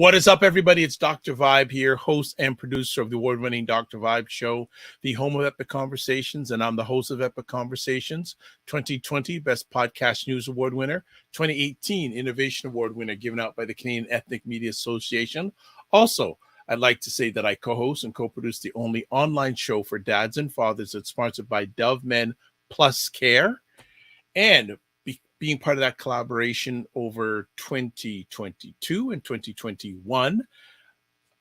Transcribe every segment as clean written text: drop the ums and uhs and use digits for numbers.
What is up, everybody? It's Dr. Vibe here, host and producer of the award-winning Dr. Vibe Show, the home of Epic Conversations, and I'm the host of Epic Conversations, 2020 Best Podcast News Award winner, 2018 Innovation Award winner given out by the Canadian Ethnic Media Association. Also, I'd like to say that I co-host and co-produce the only online show for dads and fathers that's sponsored by Dove Men Plus Care. And being part of that collaboration over 2022 and 2021,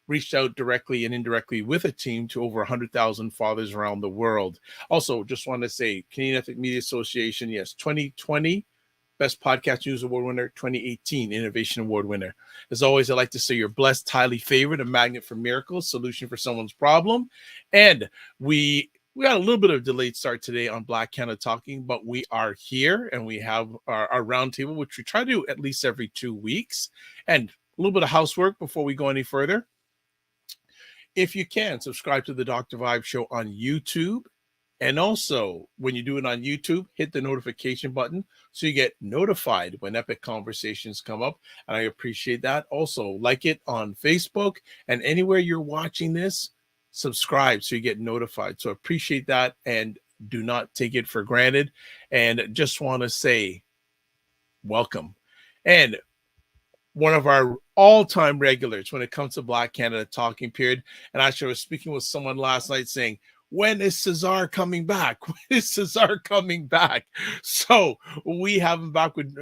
reached out directly and indirectly with a team to over 100,000 fathers around the world. Also, just want to say, Canadian Ethnic Media Association, yes, 2020 Best Podcast News Award winner, 2018 Innovation Award winner. As always, I'd like to say you're blessed, highly favored, a magnet for miracles, solution for someone's problem. And we got a little bit of a delayed start today on Black Canada Talking, but we are here and we have our roundtable, which we try to do at least every 2 weeks. And a little bit of housework before we go any further. If you can, subscribe to the Dr. Vibe Show on YouTube. And also, when you do it on YouTube, hit the notification button so you get notified when epic conversations come up. And I appreciate that. Also, like it on Facebook and anywhere you're watching this, subscribe so you get notified. So appreciate that and do not take it for granted. And just want to say welcome. And one of our all-time regulars when it comes to Black Canada Talking period. And actually, I was speaking with someone last night saying, when is Cesar coming back? When is Cesar coming back? So we have him back with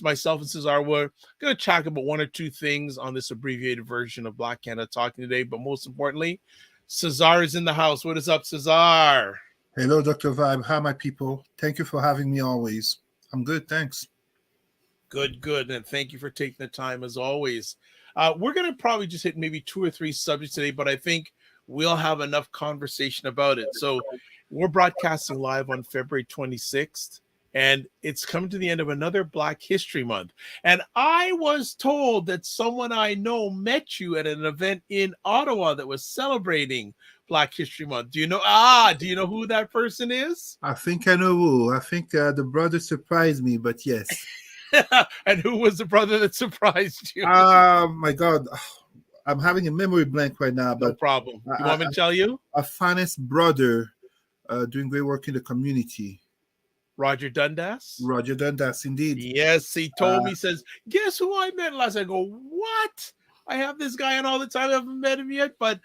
myself and Cesar. We're going to chat about one or two things on this abbreviated version of Black Canada Talking today. But most importantly, Cesar is in the house. What is up, Cesar? Hello, Dr. Vibe. Hi, my people. Thank you for having me always. I'm good, thanks. Good. And thank you for taking the time as always. We're going to probably just hit maybe 2 or 3 subjects today, but I think we'll have enough conversation about it. So we're broadcasting live on February 26th, and it's coming to the end of another Black History Month. And I was told that someone I know met you at an event in Ottawa that was celebrating Black History Month. Do you know who that person is? I think I know who. I think the brother surprised me, but yes. And who was the brother that surprised you? My God. I'm having a memory blank right now. But no problem. You want me to tell you? A finest brother doing great work in the community. Roger Dundas? Roger Dundas, indeed. Yes, he told me, says, guess who I met last? I go, what? I have this guy on all the time. I haven't met him yet, but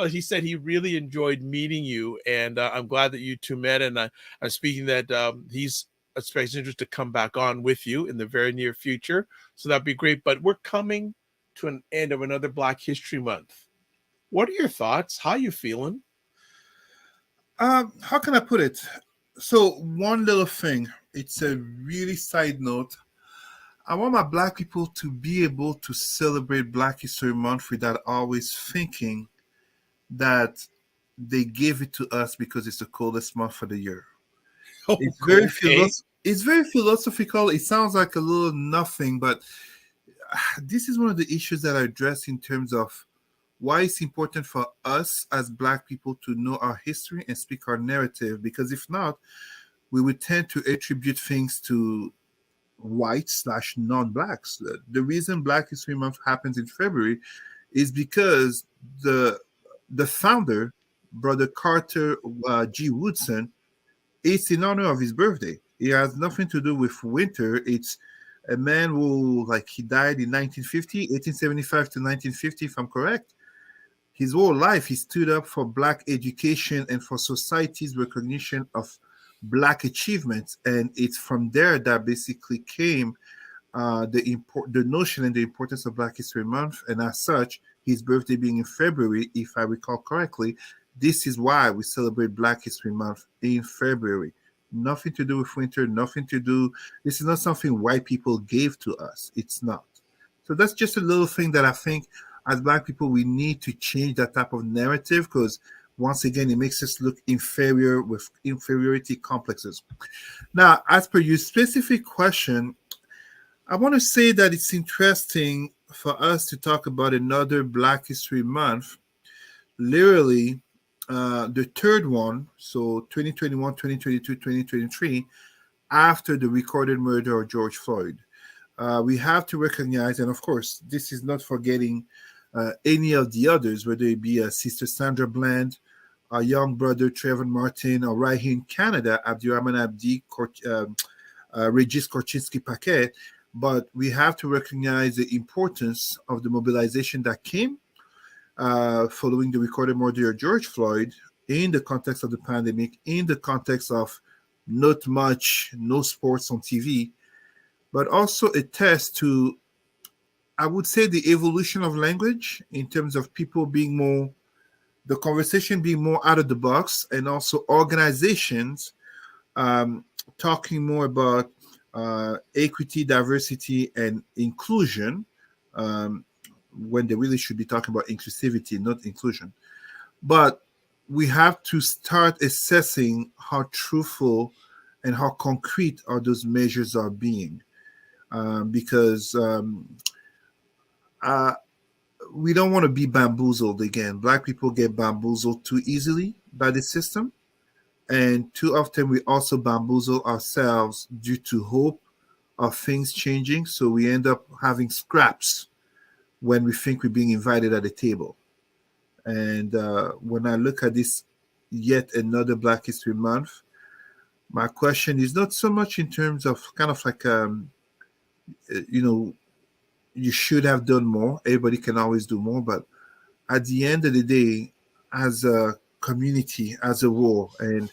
he said he really enjoyed meeting you, and I'm glad that you two met, and I'm speaking that he's expressed interest to come back on with you in the very near future, so that'd be great. But we're coming to an end of another Black History Month. What are your thoughts? How are you feeling? How can I put it? So one little thing, it's a really side note. I want my Black people to be able to celebrate Black History Month without always thinking that they gave it to us because it's the coldest month of the year. Oh, it's very philosophical. It sounds like a little nothing, but this is one of the issues that I address in terms of why it's important for us as Black people to know our history and speak our narrative, because if not, we would tend to attribute things to white/non-Blacks. The reason Black History Month happens in February is because the founder, Brother Carter G. Woodson, it's in honor of his birthday. It has nothing to do with winter. It's a man who, he died in 1875 to 1950, if I'm correct. His whole life, he stood up for Black education and for society's recognition of Black achievements. And it's from there that basically came the notion and the importance of Black History Month. And as such, his birthday being in February, if I recall correctly, this is why we celebrate Black History Month in February. Nothing to do with winter, this is not something white people gave to us. It's not. So that's just a little thing that I think as Black people, we need to change that type of narrative, because once again, it makes us look inferior with inferiority complexes. Now, as per your specific question, I want to say that it's interesting for us to talk about another Black History Month, literally the third one, so 2021, 2022, 2023, after the recorded murder of George Floyd. We have to recognize, and of course, this is not forgetting any of the others, whether it be Sister Sandra Bland, our young brother Trevor Martin, or right here in Canada, Abdirahman Abdi, Regis Korchinski-Paquet. But we have to recognize the importance of the mobilization that came following the recorded murder of George Floyd in the context of the pandemic, in the context of not much, no sports on TV, but also a test to, I would say, the evolution of language in terms of people being more, the conversation being more out of the box, and also organizations um, talking more about equity, diversity, and inclusion um, when they really should be talking about inclusivity, not inclusion. But we have to start assessing how truthful and how concrete are those measures are being, because uh, we don't want to be bamboozled again. Black people get bamboozled too easily by the system, and too often we also bamboozle ourselves due to hope of things changing. So we end up having scraps when we think we're being invited at the table. And when I look at this yet another Black History Month, my question is not so much in terms of kind of like, you know, you should have done more. Everybody can always do more. But at the end of the day, as a community, as a whole, and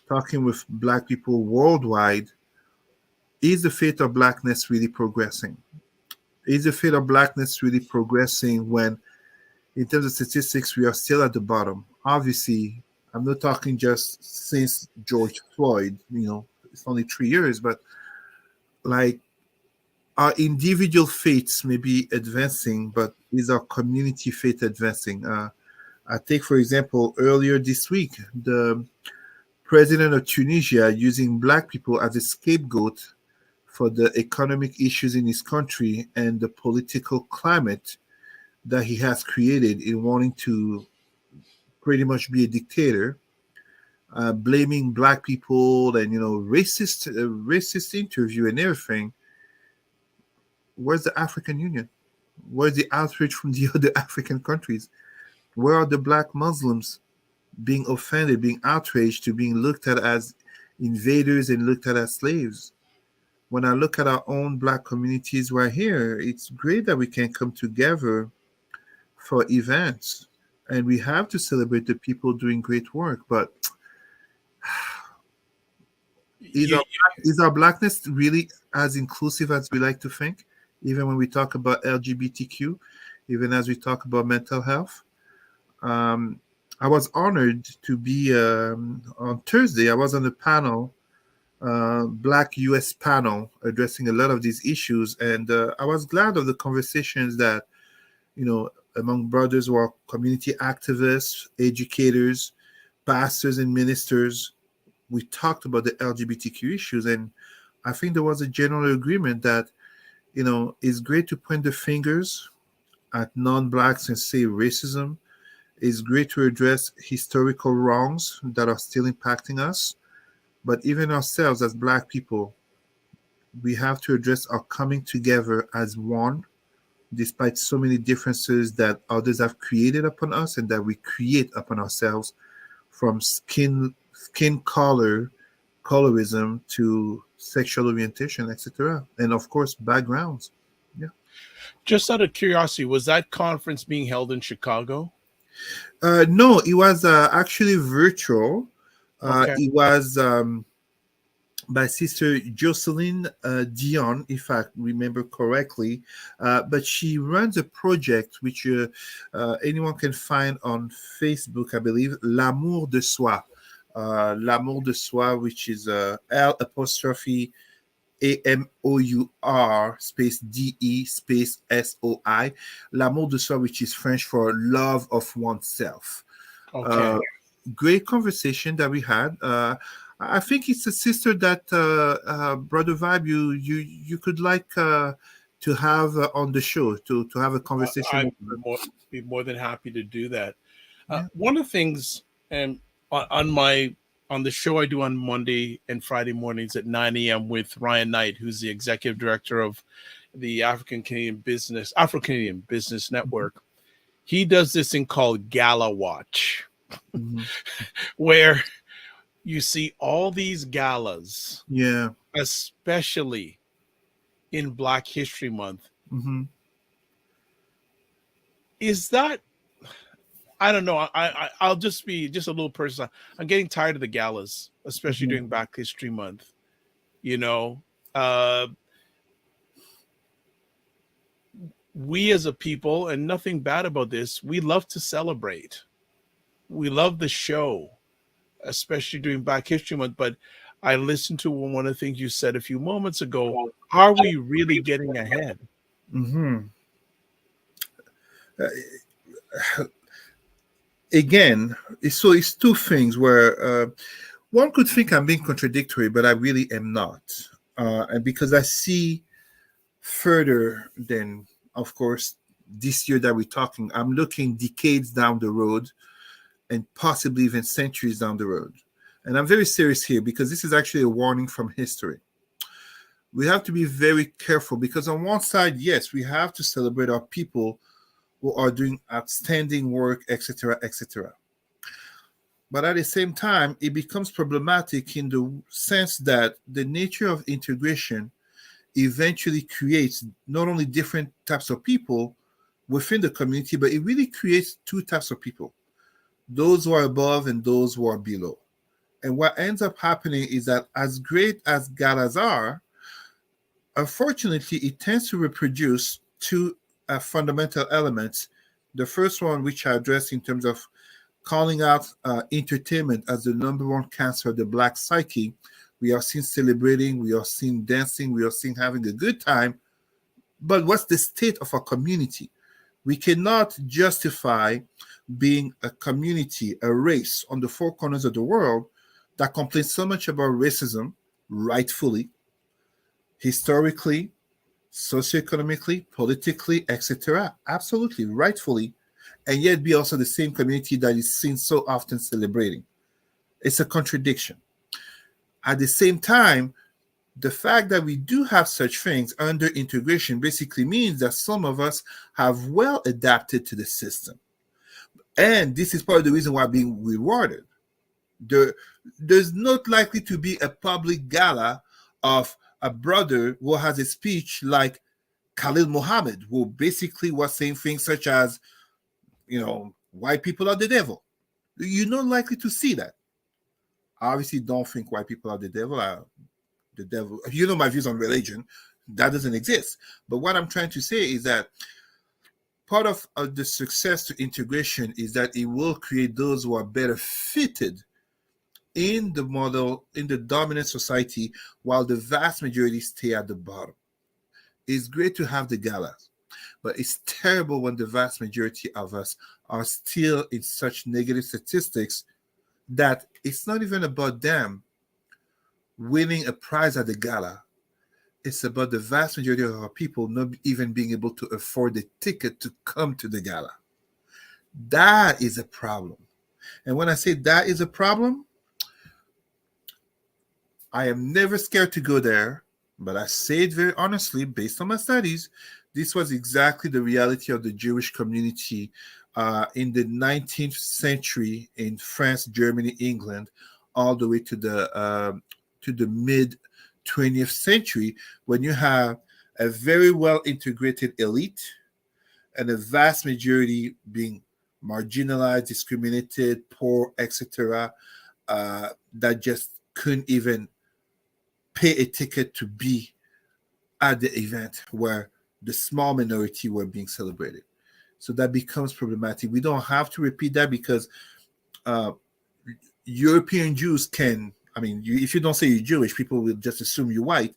talking with Black people worldwide, is the fate of Blackness really progressing? Is the fate of Blackness really progressing when, in terms of statistics, we are still at the bottom? Obviously, I'm not talking just since George Floyd, it's only 3 years, but like our individual fates may be advancing, but is our community fate advancing? I take, for example, earlier this week, the president of Tunisia using Black people as a scapegoat for the economic issues in his country and the political climate that he has created in wanting to pretty much be a dictator, blaming Black people and racist interview and everything. Where's the African Union? Where's the outrage from the other African countries? Where are the Black Muslims being offended, being outraged, to being looked at as invaders and looked at as slaves? When I look at our own Black communities right here, it's great that we can come together for events, and we have to celebrate the people doing great work. But is You, our, is our Blackness really as inclusive as we like to think? Even when we talk about LGBTQ, even as we talk about mental health. Um, I was honored to be on Thursday. I was on the panel, Black US panel, addressing a lot of these issues, and I was glad of the conversations that among brothers who are community activists, educators, pastors, and ministers. We talked about the LGBTQ issues, and I think there was a general agreement that it's great to point the fingers at non-Blacks and say racism. It's great to address historical wrongs that are still impacting us. But even ourselves as Black people, we have to address our coming together as one, despite so many differences that others have created upon us and that we create upon ourselves, from skin color, colorism, to sexual orientation, etc. And of course, backgrounds. Yeah. just out of curiosity, was that conference being held in Chicago? No, it was actually virtual. Okay. It was by Sister Jocelyn Dion, if I remember correctly. But she runs a project which anyone can find on Facebook, I believe, L'amour de soi. L'amour de soi, which is L apostrophe AMOUR space DE space SOI. L'amour de soi, which is French for love of oneself. Okay. Great conversation that we had. I think it's a sister that Brother Vibe you could like to have on the show to have a conversation I'd with her. be more than happy to do that. Yeah. One of the things, and on the show I do on Monday and Friday mornings at 9 a.m. with Ryan Knight, who's the executive director of the Afro Canadian Business Network. He does this thing called Gala Watch, Hmm. where you see all these galas, Yeah. especially in Black History Month. Hmm. Is that, I don't know. I'll just be just a little personal. I'm getting tired of the galas, especially Hmm. during Black History Month. You know, uh, we as a people, and nothing bad about this, we love to celebrate. We love the show, especially during Black History Month. But I listened to one of the things you said a few moments ago. Are we really getting ahead? Hmm. Again, so it's two things where one could think I'm being contradictory, but I really am not. And because I see further than, of course, this year that we're talking, I'm looking decades down the road and possibly even centuries down the road. And I'm very serious here because this is actually a warning from history. We have to be very careful because, on one side, yes, we have to celebrate our people who are doing outstanding work, etc., etc. But at the same time, it becomes problematic in the sense that the nature of integration eventually creates not only different types of people within the community, but it really creates two types of people: those who are above and those who are below. And what ends up happening is that, as great as galas are, unfortunately, it tends to reproduce two fundamental elements. The first one, which I addressed in terms of calling out entertainment as the number one cancer of the Black psyche. We are seen celebrating, we are seen dancing, we are seen having a good time. But what's the state of our community? We cannot justify being a community, a race on the four corners of the world that complains so much about racism, rightfully, historically, socioeconomically, politically, etc. Absolutely, rightfully, and yet be also the same community that is seen so often celebrating. It's a contradiction. At the same time, the fact that we do have such things under integration basically means that some of us have well adapted to the system. And this is part of the reason why being rewarded. There, there's not likely to be a public gala of a brother who has a speech like Khalil Muhammad, who basically was saying things such as, white people are the devil. You're not likely to see that. I obviously don't think white people are the devil. The devil. You know my views on religion. That doesn't exist. But what I'm trying to say is that part of the success to integration is that it will create those who are better fitted in the model, in the dominant society, while the vast majority stay at the bottom. It's great to have the galas, but it's terrible when the vast majority of us are still in such negative statistics that it's not even about them winning a prize at the gala. It's about the vast majority of our people not even being able to afford the ticket to come to the gala. That is a problem. And when I say that is a problem, I am never scared to go there, but I say it very honestly, based on my studies, this was exactly the reality of the Jewish community in the 19th century in France, Germany, England, all the way to the mid 20th century, when you have a very well integrated elite and a vast majority being marginalized, discriminated, poor, etc., that just couldn't even pay a ticket to be at the event where the small minority were being celebrated. So that becomes problematic. We don't have to repeat that because uh, European Jews can, if you don't say you're Jewish, people will just assume you're white.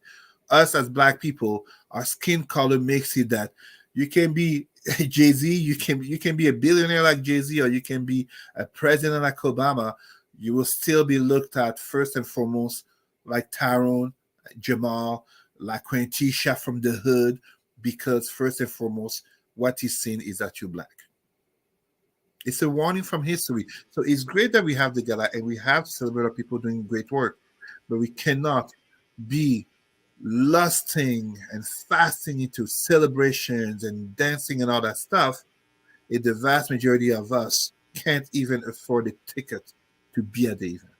Us as Black people, our skin color makes it that you can be Jay-Z, you can be a billionaire like Jay-Z, or you can be a president like Obama. You will still be looked at first and foremost like Tyrone, Jamal, like Quentisha from the hood, because first and foremost, what he's saying is that you're Black. It's a warning from history. So it's great that we have the gala and we have to celebrate our people doing great work, but we cannot be lusting and fasting into celebrations and dancing and all that stuff the vast majority of us can't even afford a ticket to be at the event.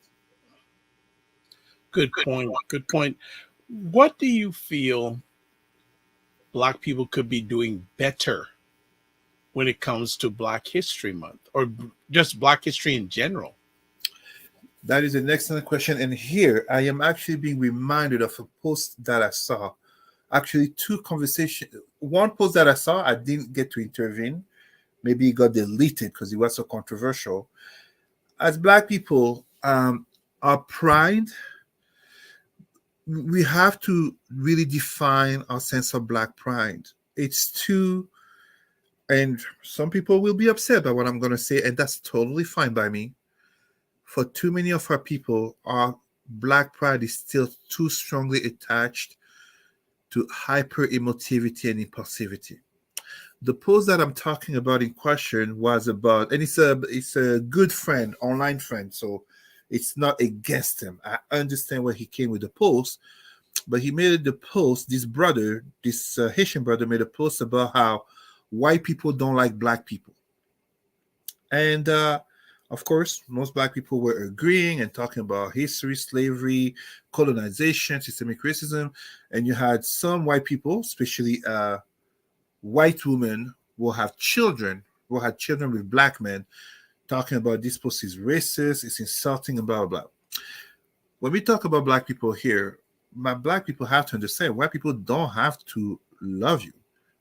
Good point. Good point. What do you feel Black people could be doing better when it comes to Black History Month or just Black history in general? That is an excellent question. And here I am actually being reminded of a post that I saw. Actually, two conversations. One post that I saw, I didn't get to intervene. Maybe it got deleted because it was so controversial. As Black people, our pride, we have to really define our sense of Black pride. It's too, and some people will be upset by what I'm going to say, and that's totally fine by me. For too many of our people, our Black pride is still too strongly attached to hyper emotivity and impulsivity. The post that I'm talking about in question was about, and it's a good friend, online friend, so it's not against him. I understand where he came with the post, but he made the post. This brother, this Haitian brother, made a post about how white people don't like Black people, and of course, most Black people were agreeing and talking about history, slavery, colonization, systemic racism, and you had some white people, especially white women, will have children with Black men, talking about this post is racist, it's insulting, and blah blah blah. When we talk about Black people here, my Black people have to understand white people don't have to love you.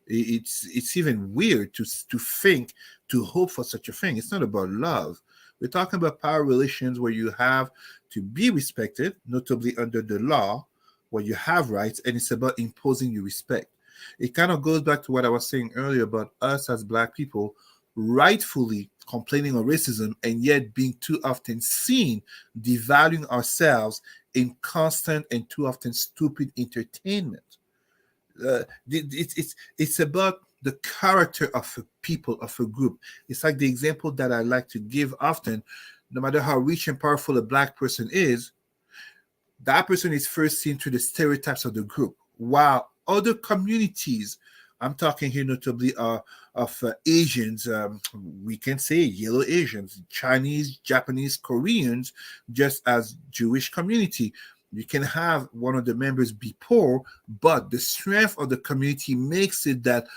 It's even weird to think, to hope for such a thing. It's not about love. We're talking about power relations where you have to be respected, notably under the law, where you have rights, and it's about imposing you respect. It kind of goes back to what I was saying earlier about us as Black people rightfully complaining of racism and yet being too often seen devaluing ourselves in constant and too often stupid entertainment. It's about the character of a people, of a group. It's like the example that I like to give often. No matter how rich and powerful a Black person is, that person is first seen through the stereotypes of the group, while other communities, I'm talking here notably of Asians, we can say yellow Asians, Chinese, Japanese, Koreans, just as Jewish community. You can have one of the members be poor, but the strength of the community makes it that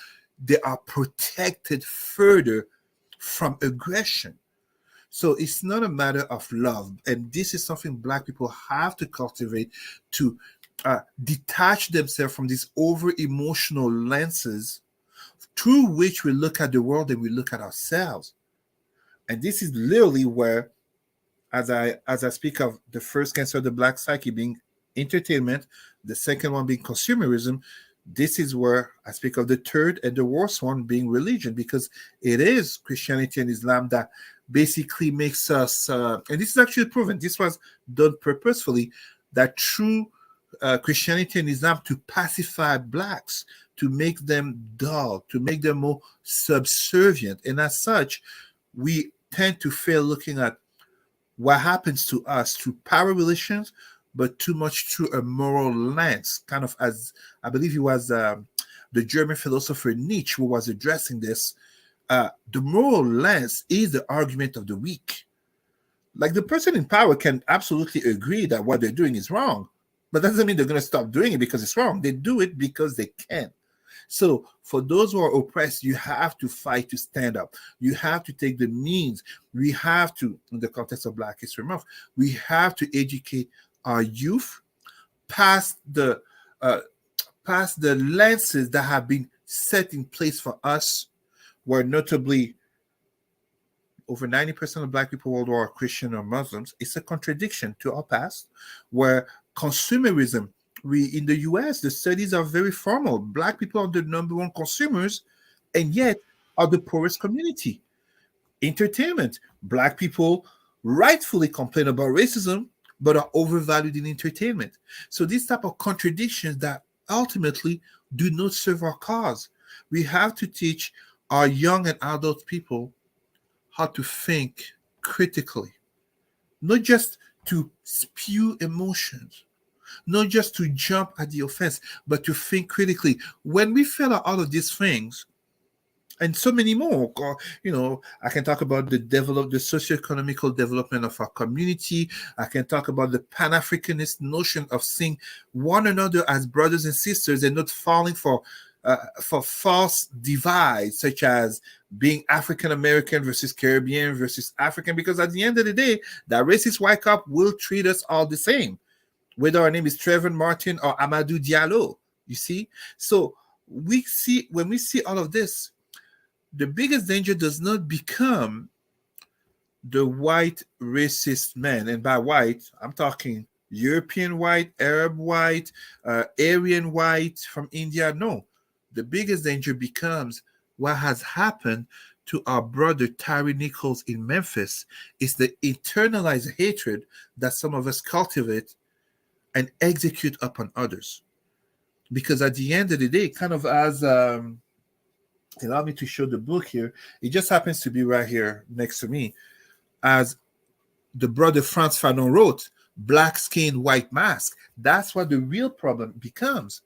they are protected further from aggression. So it's not a matter of love. And this is something Black people have to cultivate, to detach themselves from these over emotional lenses through which we look at the world and we look at ourselves. And this is literally where, as I speak of the first cancer of the Black psyche being entertainment, the second one being consumerism, this is where I speak of the third and the worst one being religion, because it is Christianity and Islam that basically makes us, and this is actually proven, this was done purposefully, that through Christianity and Islam to pacify Blacks, to make them dull, to make them more subservient. And as such, we tend to fail looking at what happens to us through power relations, but too much through a moral lens, kind of as I believe it was the German philosopher Nietzsche who was addressing this. The moral lens is the argument of the weak. Like, the person in power can absolutely agree that what they're doing is wrong, but that doesn't mean they're going to stop doing it because it's wrong. They do it because they can. So for those who are oppressed, you have to fight to stand up. You have to take the means. We have to, in the context of Black History Month, we have to educate our youth past the lenses that have been set in place for us, where notably over 90% of Black people worldwide are Christian or Muslims. It's a contradiction to our past, where consumerism, in the US, the studies are very formal. Black people are the number one consumers and yet are the poorest community. Entertainment, Black people rightfully complain about racism, but are overvalued in entertainment. So these type of contradictions that ultimately do not serve our cause. We have to teach our young and adult people how to think critically, not just to spew emotions, not just to jump at the offense, but to think critically. When we fail at all of these things, and so many more. I can talk about the socio-economical development of our community. I can talk about the Pan-Africanist notion of seeing one another as brothers and sisters and not falling for false divides, such as being African American versus Caribbean versus African, because at the end of the day, that racist white cop will treat us all the same, whether our name is Trevor Martin or Amadou Diallo. You see? So when we see all of this, the biggest danger does not become the white racist man. And by white, I'm talking European white, Arab white, Aryan white from India. No, the biggest danger becomes what has happened to our brother Tyree Nichols in Memphis is the internalized hatred that some of us cultivate and execute upon others. Because at the end of the day, kind of as allow me to show the book here. It just happens to be right here next to me. As the brother Franz Fanon wrote, black skin, white mask. That's what the real problem becomes.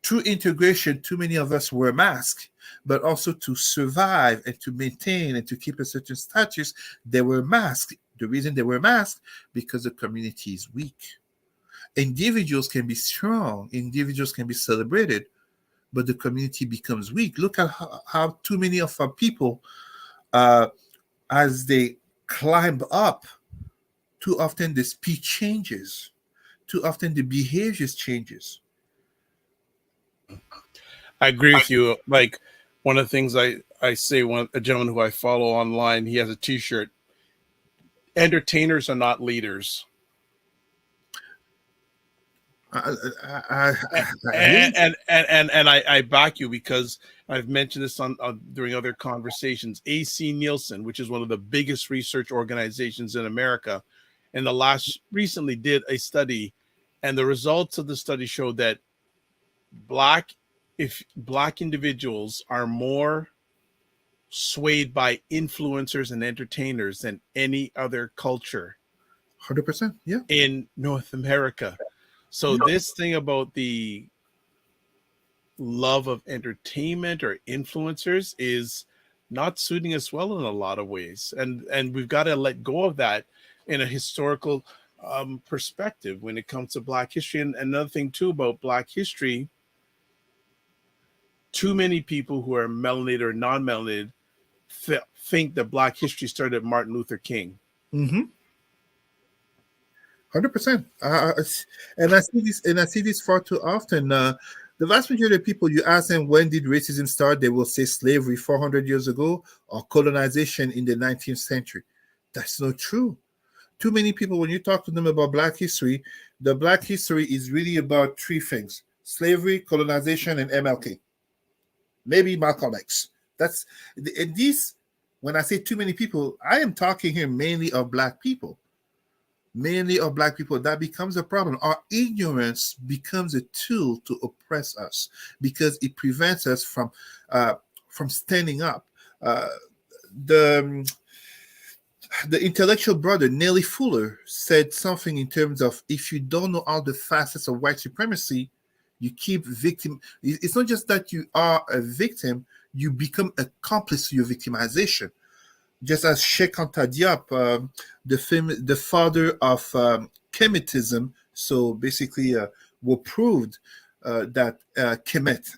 Through integration, too many of us wear masks, but also to survive and to maintain and to keep a certain status, they wear masks. The reason they wear masks, because the community is weak. Individuals can be strong, individuals can be celebrated, but the community becomes weak. Look at how too many of our people, as they climb up, too often the speech changes, too often the behaviors changes. I agree with you. Like one of the things I say, a gentleman who I follow online, he has a T-shirt. Entertainers are not leaders. And I back you, because I've mentioned this on during other conversations. AC Nielsen, which is one of the biggest research organizations in America, and the last recently did a study, and the results of the study showed that black if black individuals are more swayed by influencers and entertainers than any other culture 100%. Yeah. in North America. So this thing about the love of entertainment or influencers is not suiting us well in a lot of ways, and we've got to let go of that in a historical perspective when it comes to Black history. And another thing too about Black history, too many people who are melanated or non-melanated think that Black history started at Martin Luther King. Mm-hmm. 100%. And I see this far too often. The vast majority of people, you ask them when did racism start, they will say slavery 400 years ago or colonization in the 19th century. That's not true. Too many people, when you talk to them about Black history, the Black history is really about three things: slavery, colonization, and MLK. Maybe Malcolm X. That's and these. When I say too many people, I am talking here mainly of Black people. Mainly of Black people. That becomes a problem. Our ignorance becomes a tool to oppress us because it prevents us from standing up. Uh, the the intellectual brother Nellie Fuller said something in terms of, if you don't know all the facets of white supremacy, you keep victim. It's not just that you are a victim, you become accomplice to your victimization. Just as Sheikh Anta Diop, the father of Kemetism, so basically were proved that Kemet,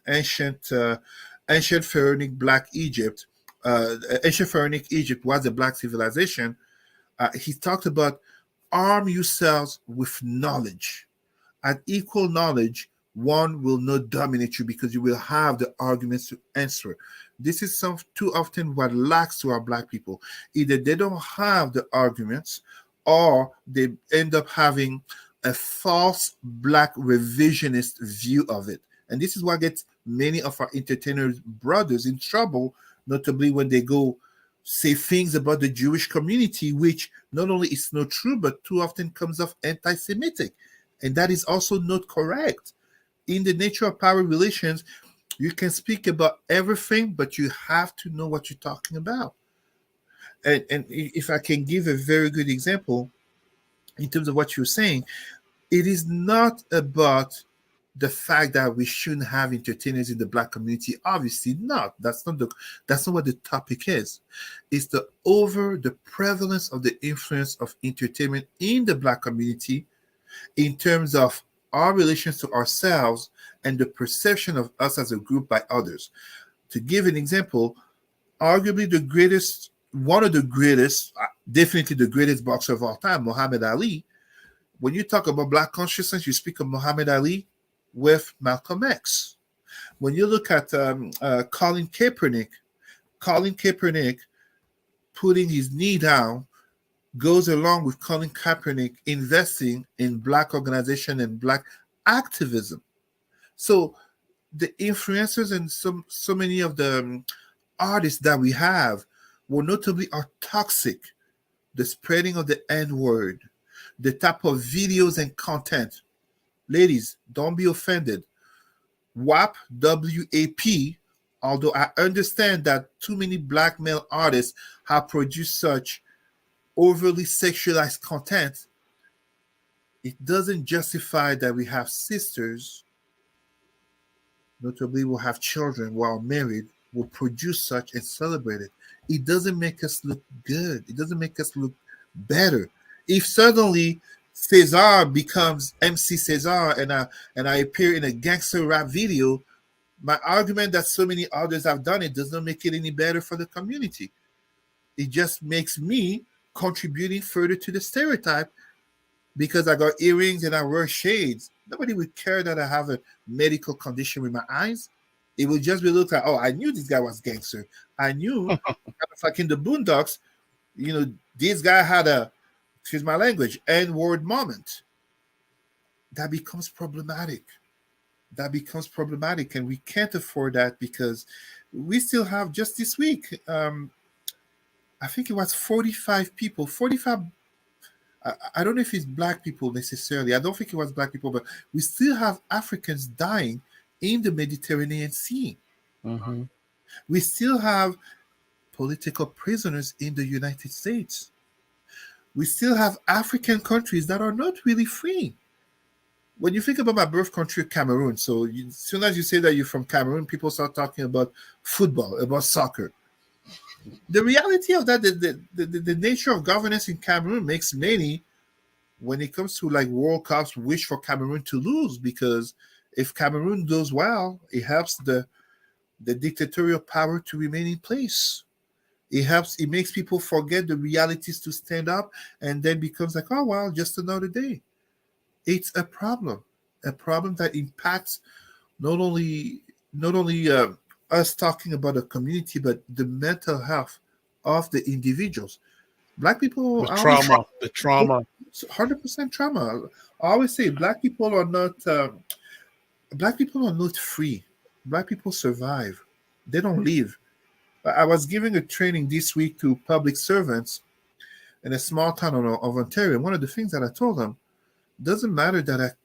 ancient pharaonic Black Egypt, ancient pharaonic Egypt was a Black civilization. He talked about arm yourselves with knowledge. At equal knowledge, one will not dominate you because you will have the arguments to answer. This is too often what lacks to our Black people. Either they don't have the arguments, or they end up having a false Black revisionist view of it. And this is what gets many of our entertainers brothers in trouble, notably when they go say things about the Jewish community, which not only is not true, but too often comes off anti-Semitic. And that is also not correct. In the nature of power relations, you can speak about everything, but you have to know what you're talking about. And if I can give a very good example in terms of what you're saying, it is not about the fact that we shouldn't have entertainers in the black community. Obviously not. That's not what the topic is. It's the prevalence of the influence of entertainment in the black community in terms of our relations to ourselves and the perception of us as a group by others. To give an example, arguably the greatest, one of the greatest, definitely the greatest boxer of all time, Muhammad Ali. When you talk about black consciousness, you speak of Muhammad Ali with Malcolm X. When you look at Colin Kaepernick putting his knee down goes along with Colin Kaepernick investing in black organization and black activism. So the influencers and so many of the artists that we have were notably are toxic. The spreading of the N word, the type of videos and content. Ladies, don't be offended. WAP, WAP, although I understand that too many black male artists have produced such overly sexualized content, it doesn't justify that we have sisters, notably will have children while married, will produce such and celebrate it. It doesn't make us look good. It doesn't make us look better. If suddenly Cesar becomes MC Cesar and I appear in a gangster rap video, my argument that so many others have done it does not make it any better for the community. It just makes me contributing further to the stereotype because I got earrings and I wear shades. Nobody would care that I have a medical condition with my eyes. It would just be looked at, oh, I knew this guy was gangster. I knew, kind of like in the Boondocks, this guy had a, excuse my language, N-word moment. That becomes problematic. And we can't afford that because we still have, just this week, I think it was 45 people, 45. I don't know if it's black people necessarily. I don't think it was black people, but we still have Africans dying in the Mediterranean Sea. Mm-hmm. We still have political prisoners in the United States. We still have African countries that are not really free. When you think about my birth country, Cameroon, as soon as you say that you're from Cameroon, people start talking about football, about soccer. The reality of that, the nature of governance in Cameroon makes many, when it comes to like World Cups, wish for Cameroon to lose, because if Cameroon does well, it helps the dictatorial power to remain in place. It makes people forget the realities to stand up, and then becomes like, oh well, just another day. It's a problem that impacts not only us talking about the community, but the mental health of the individuals. Black people, The trauma. 100% trauma. I always say black people are not free. Black people survive. They don't live. I was giving a training this week to public servants in a small town of Ontario. One of the things that I told them, doesn't matter that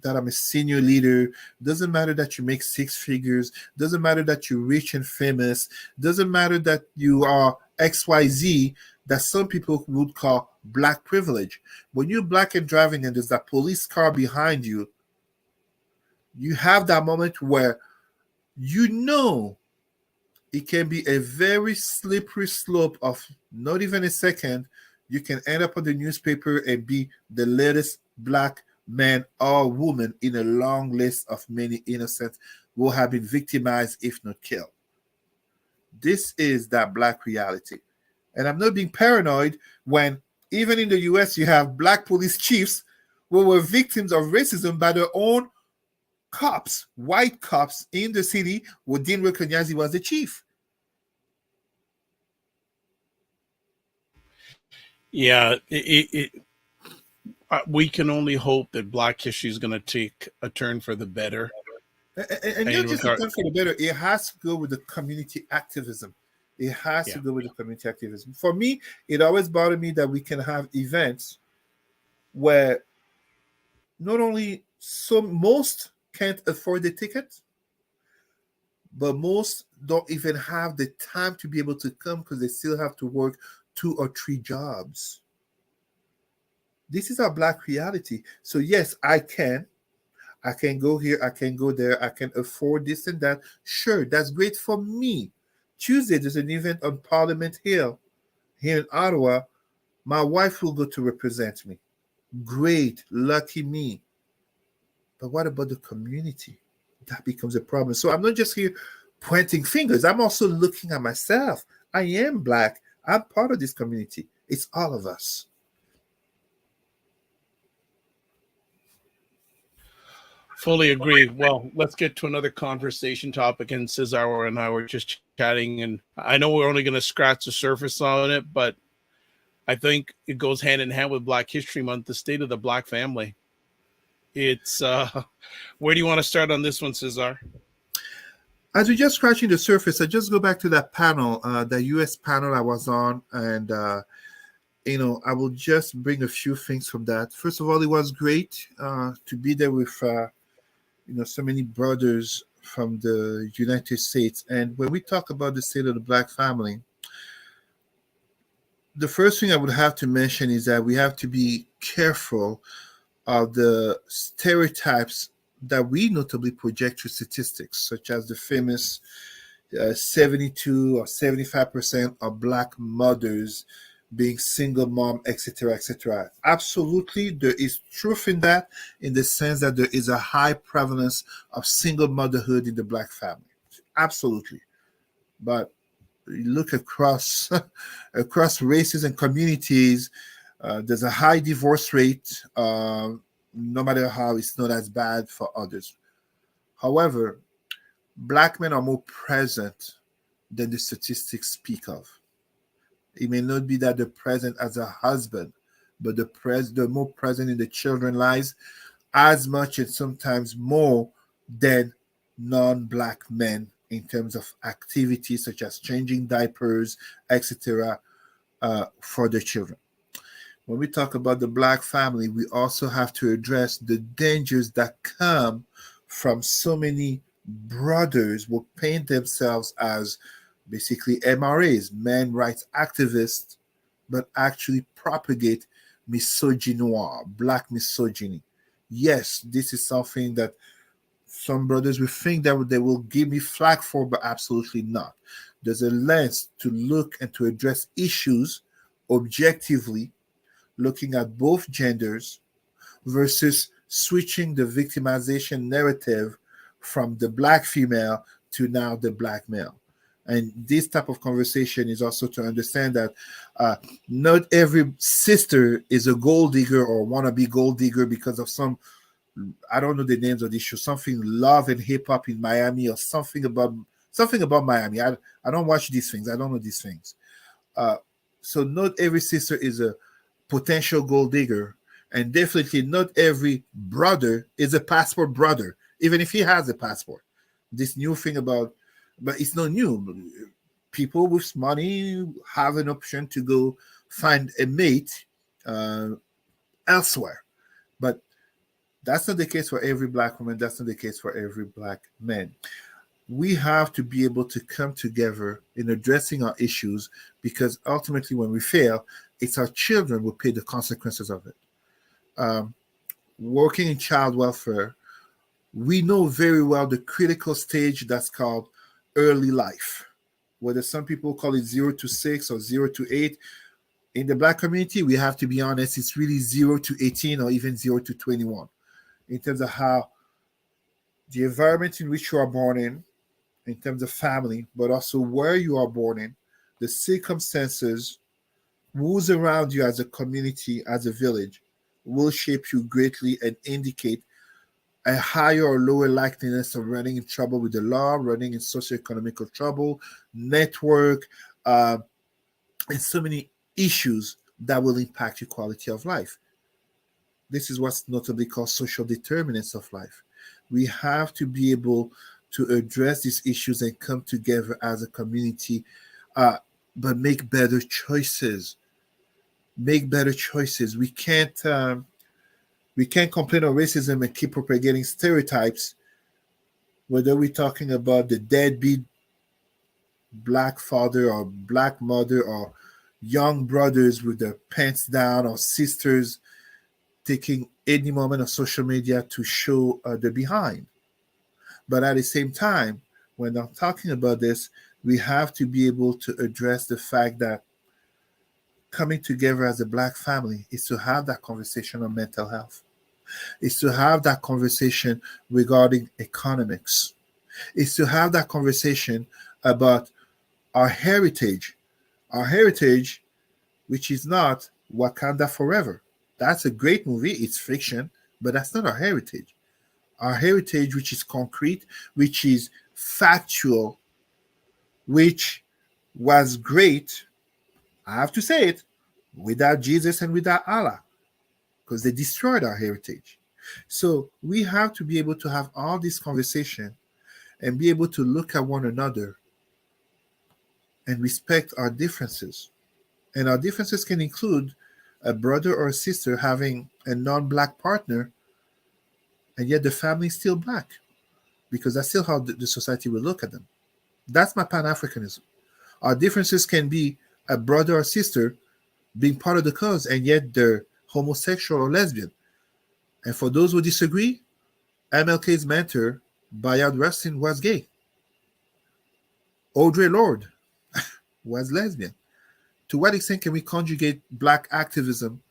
I'm a senior leader, doesn't matter that you make six figures, doesn't matter that you're rich and famous, doesn't matter that you are XYZ, that some people would call black privilege. When you're black and driving and there's that police car behind you, you have that moment where it can be a very slippery slope of not even a second. You can end up on the newspaper and be the latest black man or woman in a long list of many innocents who have been victimized, if not killed. This is that black reality. And I'm not being paranoid when even in the US you have black police chiefs who were victims of racism by their own cops, white cops in the city who didn't recognize he was the chief. Yeah, we can only hope that Black history is going to take a turn for the better. And not just a turn for the better, it has to go with the community activism. It has to go with the community activism. For me, it always bothered me that we can have events where not only most can't afford the ticket, but most don't even have the time to be able to come because they still have to work 2 or 3 jobs. This is our black reality. So yes, I can. I can go here, I can go there, I can afford this and that. Sure, that's great for me. Tuesday, there's an event on Parliament Hill here in Ottawa. My wife will go to represent me. Great, lucky me. But what about the community? That becomes a problem. So I'm not just here pointing fingers, I'm also looking at myself. I am Black, I'm part of this community. It's all of us. Fully agree. Well, let's get to another conversation topic. And Cesar and I were just chatting, and I know we're only going to scratch the surface on it, but I think it goes hand in hand with Black History Month, the state of the Black family. It's where do you want to start on this one, Cesar? As we're just scratching the surface, I just go back to that panel, the US panel I was on, and I will just bring a few things from that. First of all, it was great to be there with so many brothers from the United States. And when we talk about the state of the Black family, the first thing I would have to mention is that we have to be careful of the stereotypes that we notably project through statistics, such as the famous 72 or 75% of Black mothers being single mom, etc., etc. Absolutely, there is truth in that, in the sense that there is a high prevalence of single motherhood in the Black family. Absolutely. But you look across across races and communities, there's a high divorce rate. No matter how, it's not as bad for others. However, Black men are more present than the statistics speak of. It may not be that they're present as a husband, but they're more present in the children's lives as much and sometimes more than non-Black men in terms of activities such as changing diapers, etc., for the children. When we talk about the Black family, we also have to address the dangers that come from so many brothers who paint themselves as basically MRAs, men rights activists, but actually propagate misogynoir, Black misogyny. Yes, this is something that some brothers will think that they will give me flack for, but absolutely not. There's a lens to look and to address issues objectively, looking at both genders versus switching the victimization narrative from the Black female to now the Black male. And this type of conversation is also to understand that not every sister is a gold digger or wannabe gold digger because of some, I don't know the names of this show, something Love and Hip Hop in Miami or something about Miami. I don't watch these things. I don't know these things. Uh, so not every sister is a potential gold digger, and definitely not every brother is a passport brother, even if he has a passport. This new thing about, but it's not new. People with money have an option to go find a mate uh, elsewhere, but that's not the case for every Black woman. That's not the case for every Black man. We have to be able to come together in addressing our issues, because ultimately, when we fail, it's our children who pay the consequences of it. Um, Working in child welfare, we know very well the critical stage that's called early life, whether some people call it 0 to 6 or 0 to 8. In the Black community, we have to be honest, it's really 0 to 18 or even 0 to 21 in terms of how the environment in which you are born in terms of family, but also where you are born in, the circumstances, who's around you as a community, as a village, will shape you greatly and indicate a higher or lower likeliness of running in trouble with the law, running in socioeconomical trouble, network, uh, and so many issues that will impact your quality of life. This is what's notably called social determinants of life. We have to be able to address these issues and come together as a community, uh, but make better choices. Make better choices. We can't complain on racism and keep propagating stereotypes, whether we're talking about the deadbeat Black father or Black mother or young brothers with their pants down or sisters. taking any moment of social media to show the behind. But at the same time, when I'm talking about this, we have to be able to address the fact that coming together as a black family is to have that conversation on mental health, is to have that conversation regarding economics, is to have that conversation about our heritage, our heritage, which is not Wakanda Forever. That's a great movie, it's fiction, but that's not our heritage. Our heritage, which is concrete, which is factual, which was great, I have to say it, without Jesus and without Allah, because they destroyed our heritage. So we have to be able to have all this conversation and be able to look at one another and respect our differences. And our differences can include a brother or a sister having a non black partner, and yet the family is still black, because that's still how the society will look at them. That's my Pan Africanism. Our differences can be a brother or sister being part of the cause, and yet they're homosexual or lesbian. And for those who disagree, MLK's mentor, Bayard Rustin, was gay. Audre Lorde was lesbian. To what extent can we conjugate black activism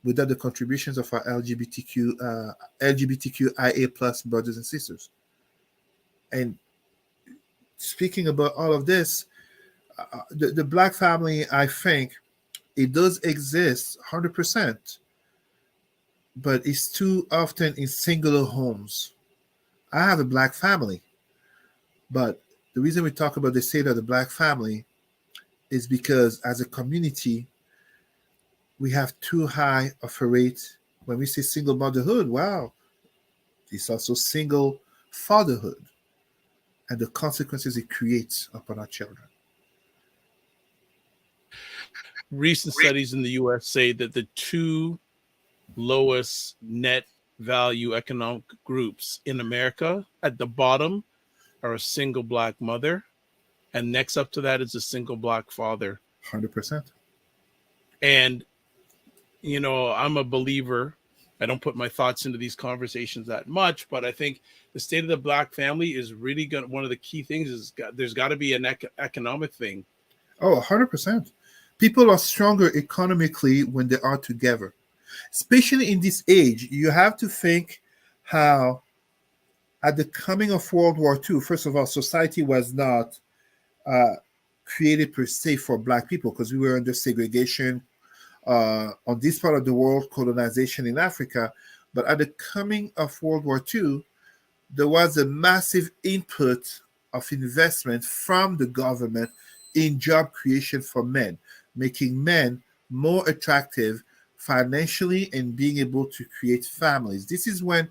without the contributions of our LGBTQIA plus brothers and sisters? And speaking about all of this, the black family, I think, it does exist 100%, but it's too often in singular homes. I have a black family, but the reason we talk about the state of the black family is because as a community, we have too high of a rate. When we say single motherhood, wow, it's also single fatherhood and the consequences it creates upon our children. Recent studies in the US say that the two lowest net value economic groups in America at the bottom are a single black mother, and next up to that is a single black father. 100%. And, you know, I'm a believer. I don't put my thoughts into these conversations that much, but I think the state of the black family is really going. One of the key things is there's got to be an economic thing. Oh, 100%. People are stronger economically when they are together. Especially in this age, you have to think how at the coming of World War II, first of all, society was not uh, created per se for black people, because we were under segregation on this part of the world, colonization in Africa. But at the coming of World War II, there was a massive input of investment from the government in job creation for men, making men more attractive financially and being able to create families. This is when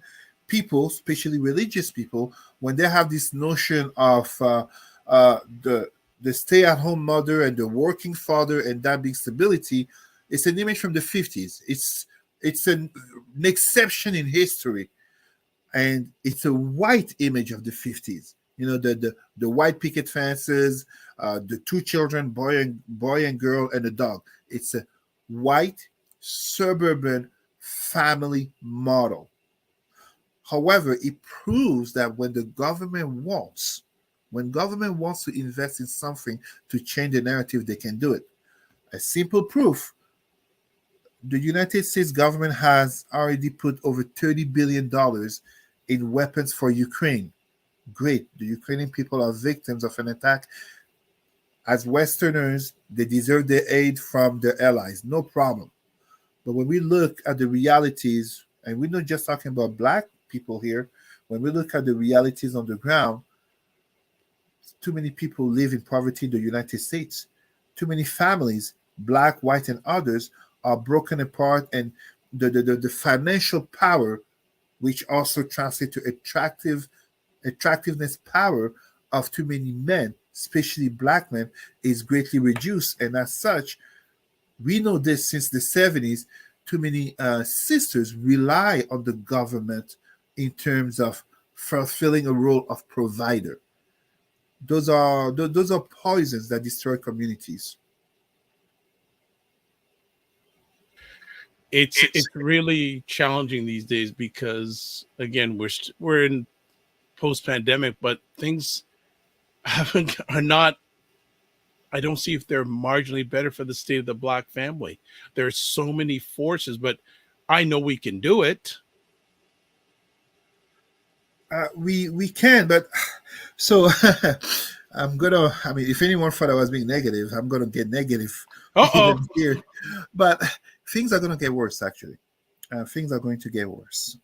people, especially religious people, when they have this notion of the stay-at-home mother and the working father and that being stability, it's an image from the 50s. It's an exception in history, and it's a white image of the 50s. You know, the white picket fences, the two children, boy and girl, and a dog. It's a white suburban family model. However, it proves that when government wants to invest in something to change the narrative, they can do it. A simple proof: the United States government has already put over $30 billion in weapons for Ukraine. Great. The Ukrainian people are victims of an attack. As Westerners, they deserve their aid from their allies. No problem. But when we look at the realities, and we're not just talking about black people here, when we look at the realities on the ground, too many people live in poverty in the United States. Too many families, black, white, and others, are broken apart, and the financial power, which also translates to attractiveness power of too many men, especially black men, is greatly reduced. And as such, we know this since the 70s, too many sisters rely on the government in terms of fulfilling a role of provider. Those are poisons that destroy communities. it's really challenging these days because again we're in post pandemic, but things haven't are not. I don't see if they're marginally better for the state of the black family. There's so many forces, but I know we can do it. We can, but so I'm gonna. I mean, if anyone thought I was being negative, I'm gonna get negative Uh oh. even here. But things are gonna get worse. Actually, things are going to get worse.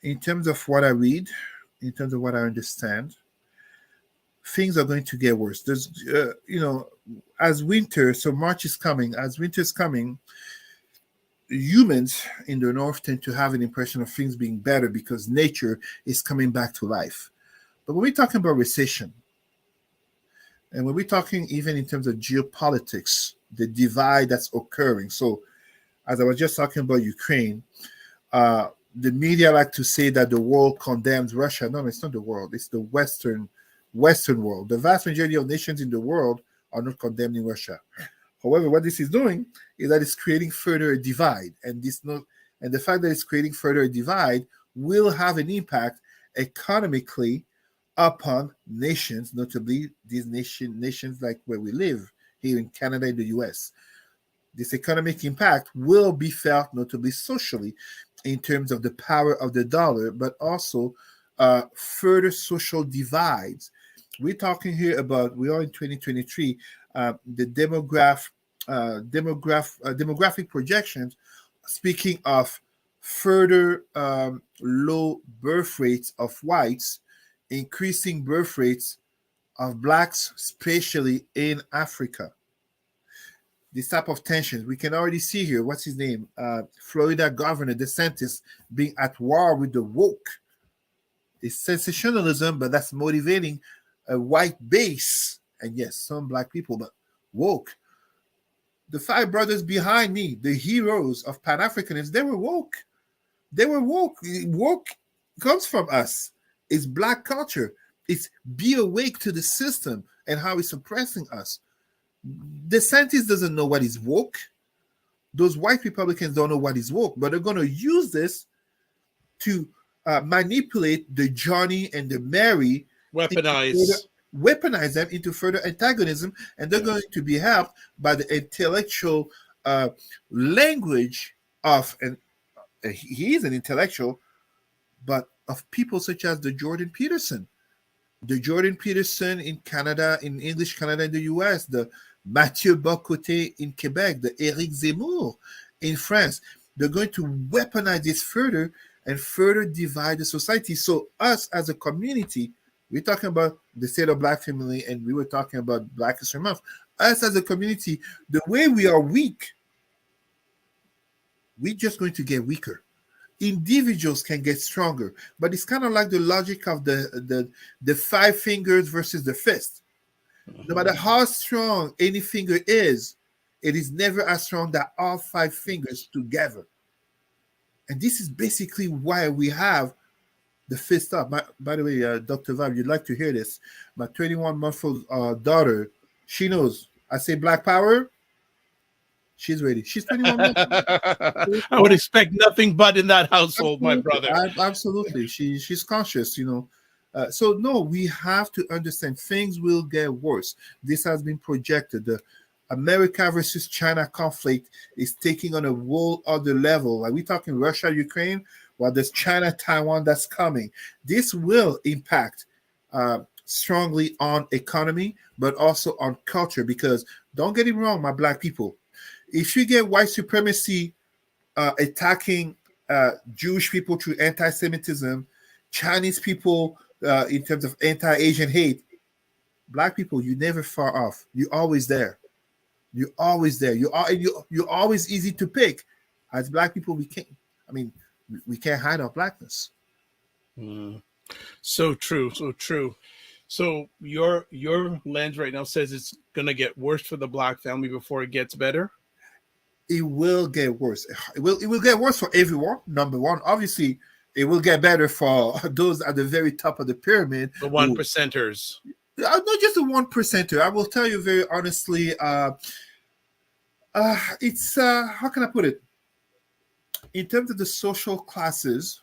In terms of what I read, in terms of what I understand, things are going to get worse. There's, as winter. So March is coming. As winter is coming, humans in the north tend to have an impression of things being better because nature is coming back to life. But when we're talking about recession, and when we're talking even in terms of geopolitics, the divide that's occurring. So, as I was just talking about Ukraine, the media like to say that the world condemns Russia. No, it's not the world. It's the Western world. The vast majority of nations in the world are not condemning Russia. However, what this is doing is that it's creating further a divide, and the fact that it's creating further a divide will have an impact economically upon nations, notably these nations like where we live here in Canada and the US. This economic impact will be felt notably socially in terms of the power of the dollar, but also further social divides. We're talking here about, we are in 2023, the demographic projections, speaking of further low birth rates of whites, increasing birth rates of blacks, especially in Africa. This type of tensions we can already see here. What's his name? Florida Governor DeSantis being at war with the woke. It's sensationalism, but that's motivating a white base, and yes, some black people, but woke. The five brothers behind me, the heroes of Pan-Africanism, they were woke. They were woke. Woke comes from us. It's black culture. It's be awake to the system and how it's oppressing us. DeSantis doesn't know what is woke. Those white Republicans don't know what is woke, but they're going to use this to manipulate the Johnny and the Mary, weaponize them into further antagonism, and they're going to be helped by the intellectual language of, and he is an intellectual, but of people such as the Jordan Peterson in Canada, in English Canada and the US, the Mathieu Bocoté in Quebec, the Éric Zemmour in France. They're going to weaponize this further and further divide the society. So us as a community, we're talking about the state of black family, and we were talking about Black History Month. Us as a community, the way we are weak, we're just going to get weaker. Individuals can get stronger, but it's kind of like the logic of the five fingers versus the fist. No matter how strong any finger is, it is never as strong as all five fingers together. And this is basically why we have the fist up. By the way, Dr. Vibe, you'd like to hear this. My 21-month-old daughter, she knows. I say black power, she's ready. She's 21 months old. I would expect nothing but in that household, Absolutely. my brother. Absolutely. She's conscious, So no, we have to understand things will get worse. This has been projected. The America versus China conflict is taking on a whole other level. Like we're talking Russia, Ukraine, while there's China, Taiwan that's coming. This will impact strongly on economy, but also on culture. Because don't get it wrong, my black people. If you get white supremacy attacking Jewish people through anti-Semitism, Chinese people in terms of anti-Asian hate, black people, you're never far off. You're always there. You're always there. You're always easy to pick. As black people, we can't hide our blackness. So true, so true. So your lens right now says it's gonna get worse for the black family before it gets better. It will get worse. It will get worse for everyone. Number one, obviously, it will get better for those at the very top of the pyramid. The 1%ers. Not just the 1%er. I will tell you very honestly. It's how can I put it? in terms of the social classes,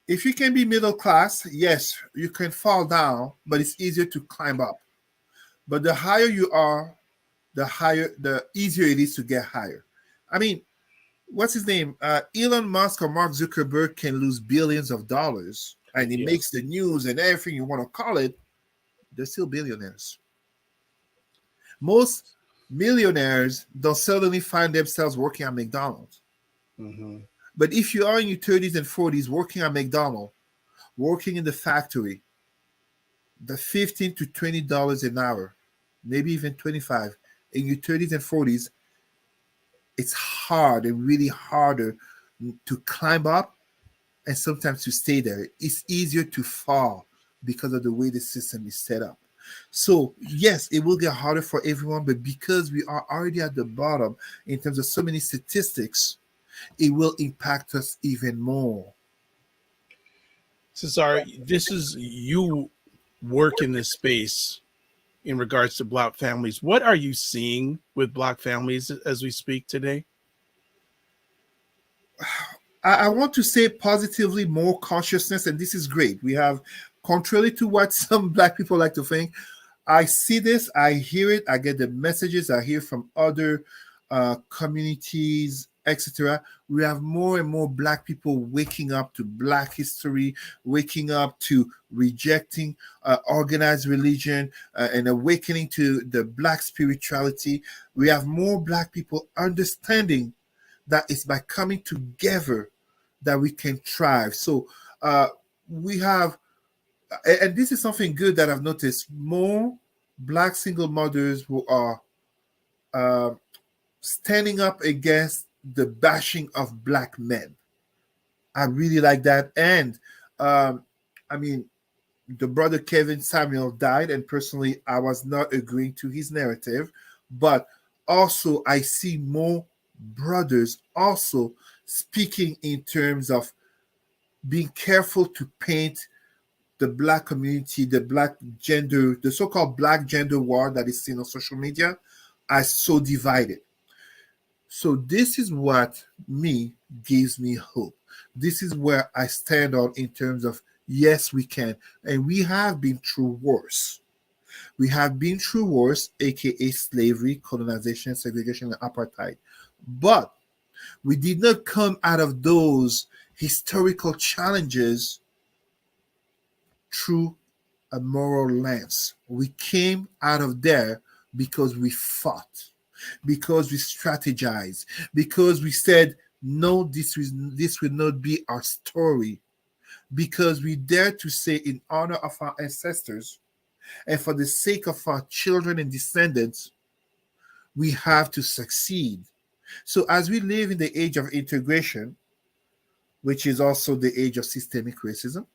if you can be middle class, yes, you can fall down, but it's easier to climb up. But the higher you are, the easier it is to get higher. I mean, what's his name? Elon Musk or Mark Zuckerberg can lose billions of dollars and it Yes. makes the news and everything you want to call it. They're still billionaires. Most millionaires don't suddenly find themselves working at McDonald's. Hmm. But if you are in your 30s and 40s working at McDonald's, working in the factory, the $15 to $20 an hour, maybe even 25 in your 30s and 40s, it's hard and really harder to climb up and sometimes to stay there. It's easier to fall because of the way the system is set up. So, yes, it will get harder for everyone, but because we are already at the bottom in terms of so many statistics, it will impact us even more. Cesar, this is you work in this space in regards to Black families. What are you seeing with Black families as we speak today? I want to say positively more consciousness, and this is great. We have, contrary to what some Black people like to think, I see this, I hear it, I get the messages I hear from other communities, etc. We have more and more Black people waking up to Black history, waking up to rejecting organized religion, and awakening to the Black spirituality. We have more Black people understanding that it's by coming together that we can thrive. So uh, we have, and this is something good that I've noticed, more Black single mothers who are uh, standing up against the bashing of Black men. I really like that. And um, I mean, the brother Kevin Samuel died, and personally, I was not agreeing to his narrative. But also, I see more brothers also speaking in terms of being careful to paint the Black community, the Black gender, the so-called Black gender war that is seen on social media as so divided. So this is what me gives me hope. This is where I stand on in terms of yes, we can. And we have been through worse. We have been through worse, aka slavery, colonization, segregation, and apartheid. But we did not come out of those historical challenges through a moral lens. We came out of there because we fought, because we strategized, because we said, no, this will not be our story, because we dared to say, in honor of our ancestors and for the sake of our children and descendants, we have to succeed. So, as we live in the age of integration, which is also the age of systemic racism,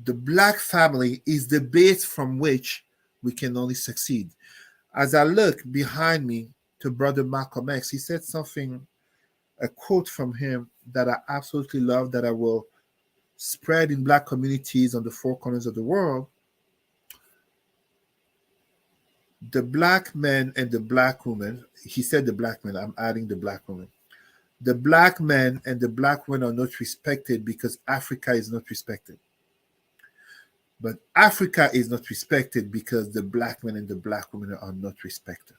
the Black family is the base from which we can only succeed. As I look behind me to Brother Malcolm X, he said something, a quote from him that I absolutely love, that I will spread in Black communities on the four corners of the world. The Black men and the Black women, he said the Black men, I'm adding the Black women. The Black men and the Black women are not respected because Africa is not respected. But Africa is not respected because the Black men and the Black women are not respected.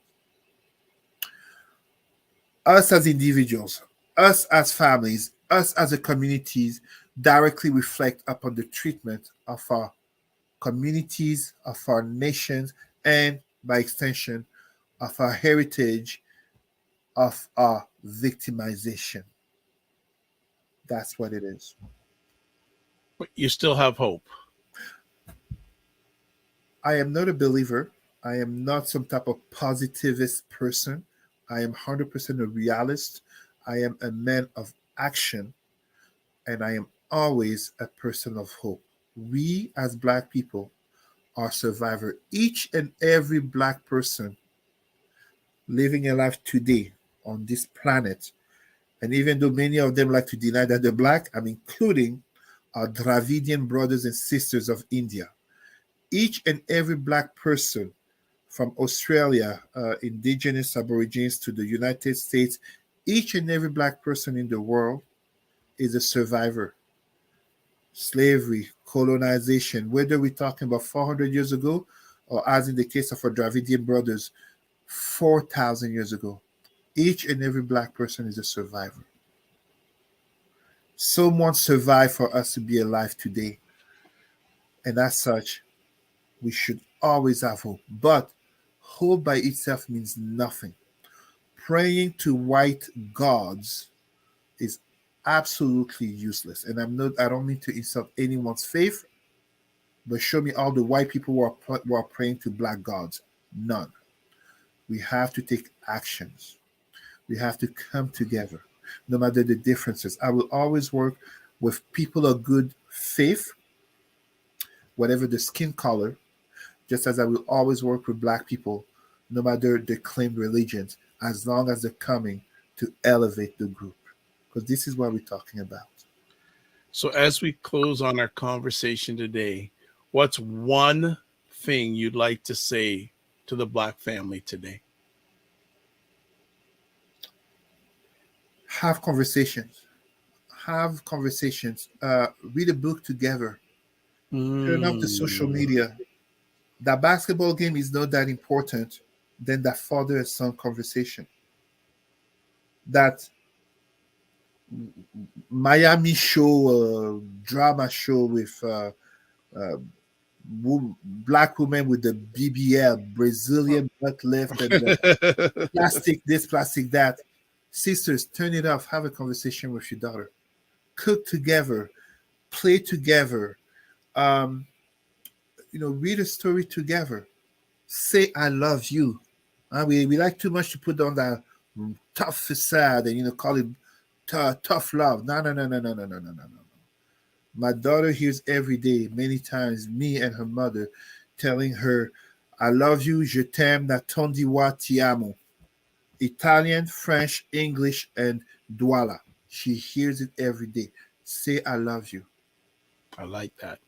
Us as individuals, us as families, us as a communities directly reflect upon the treatment of our communities, of our nations, and by extension, of our heritage, of our victimization. That's what it is. But you still have hope. I am not a believer. I am not some type of positivist person. I am 100% a realist. I am a man of action, and I am always a person of hope. We, as Black people, are survivor. Each and every Black person living a life today on this planet, and even though many of them like to deny that they're Black, I'm including our Dravidian brothers and sisters of India. Each and every Black person from Australia, indigenous Aborigines, to the United States, Each and every black person in the world is a survivor. Slavery, colonization, whether we're talking about 400 years ago or as in the case of our Dravidian brothers, 4,000 years ago. Each and every black person is a survivor. Someone survived for us to be alive today. And as such, we should always have hope. But hope by itself means nothing. Praying to white gods is absolutely useless. And I don't mean to insult anyone's faith, but show me all the white people who are praying to black gods. None. We have to take actions. We have to come together, no matter the differences. I will always work with people of good faith, whatever the skin color, just as I will always work with black people, no matter their claimed religions, as long as they're coming to elevate the group. Because this is what we're talking about. So as we close on our conversation today, what's one thing you'd like to say to the black family today? Have conversations. Have conversations. Read a book together. Turn off the social media. That basketball game is not that important than that father and son conversation. That Miami show, drama show with black women with the BBL, Brazilian butt lift, and the plastic this, plastic that. Sisters, turn it off. Have a conversation with your daughter. Cook together. Play together. Read a story together. Say I love you. We like too much to put on that tough facade and call it tough love. No. My daughter hears every day, many times, me and her mother telling her, I love you, je t'aime, n'attendi wa ti amo. Italian, French, English, and Douala. She hears it every day. Say I love you. I like that.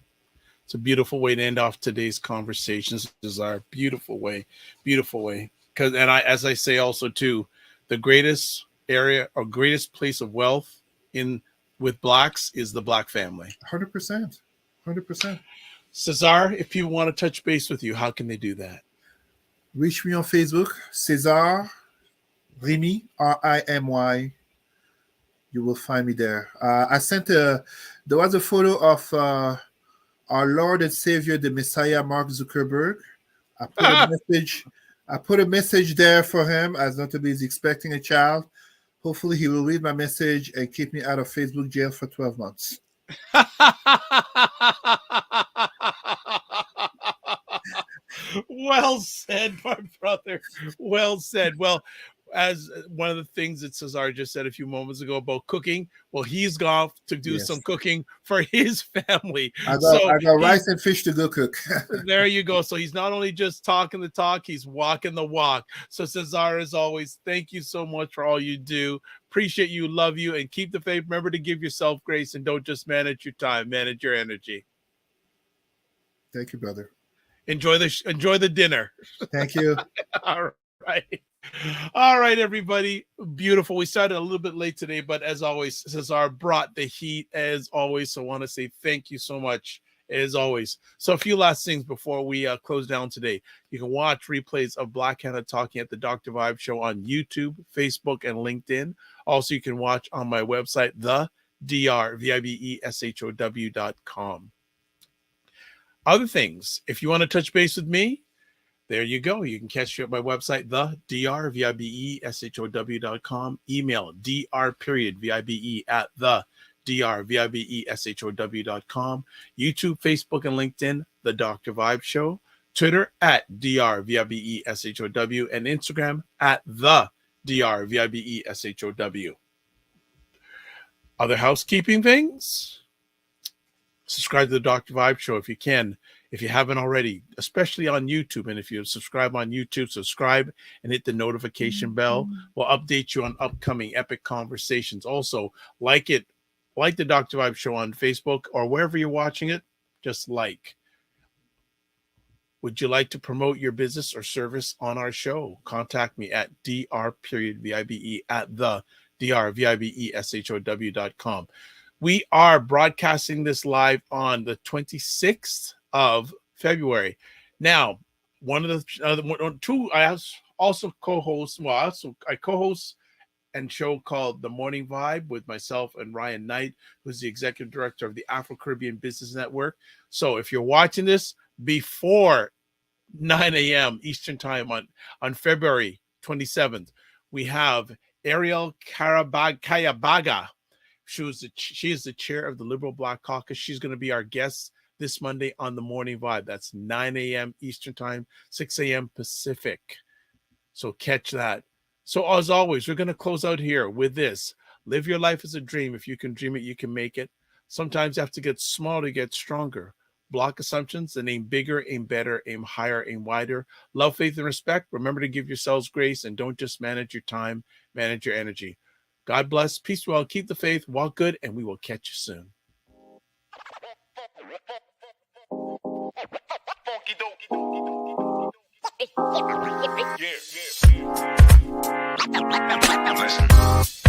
It's a beautiful way to end off today's conversations. This is our beautiful way. Because, as I say also too, the greatest area or greatest place of wealth with blacks is the black family. 100%. Cesar, if you want to touch base with you, how can they do that? Reach me on Facebook, Cesar Remy, Rimy. You will find me there. There was a photo of our Lord and Savior, the Messiah, Mark Zuckerberg. I put a message there for him, as notably he's expecting a child. Hopefully he will read my message and keep me out of Facebook jail for 12 months. Well said, my brother. Well said. Well, as one of the things that Cesar just said a few moments ago about cooking, well, he's gone to do some cooking for his family. I got rice and fish to go cook. There you go. So he's not only just talking the talk, he's walking the walk. So Cesar, as always, thank you so much for all you do. Appreciate you, love you, and keep the faith. Remember to give yourself grace and don't just manage your time, manage your energy. Thank you, brother. Enjoy the dinner. Thank you. All right, everybody. Beautiful. We started a little bit late today, but as always, Cesar brought the heat as always. So I want to say thank you so much as always. So a few last things before we close down today. You can watch replays of Black Hannah talking at the Dr. Vibe Show on YouTube, Facebook, and LinkedIn. Also, you can watch on my website, the drvibeshow.com. Other things, if you want to touch base with me, there you go. You can catch me at my website, the drvibeshow.com. Email dr.vibe at the drvibeshow.com. YouTube, Facebook, and LinkedIn, The Dr. Vibe Show. Twitter at drvibeshow, and Instagram at the drvibeshow. Other housekeeping things. Subscribe to the Dr. Vibe Show if you can. If you haven't already, especially on YouTube. And if you subscribe on YouTube, subscribe and hit the notification bell. We'll update you on upcoming epic conversations. Also, like the Dr. Vibe Show on Facebook or wherever you're watching it, just like. Would you like to promote your business or service on our show? Contact me at dr.vibe at the drvibeshow.com. We are broadcasting this live on the 26th of February. Now, one of the two, I also co-host, I co-host and show called The Morning Vibe with myself and Ryan Knight, who's the executive director of the Afro-Caribbean Business Network. So if you're watching this before 9 a.m. Eastern Time on February 27th, we have Ariel Kayabaga. She is the chair of the Liberal Black Caucus. She's going to be our guest this Monday on The Morning Vibe. That's 9 a.m. Eastern Time, 6 a.m. Pacific. So catch that. So as always, we're going to close out here with this. Live your life as a dream. If you can dream it, you can make it. Sometimes you have to get smaller to get stronger. Block assumptions and aim bigger, aim better, aim higher, aim wider. Love, faith, and respect. Remember to give yourselves grace and don't just manage your time, manage your energy. God bless. Peace well. Keep the faith. Walk good, and we will catch you soon. Yeah. Listen.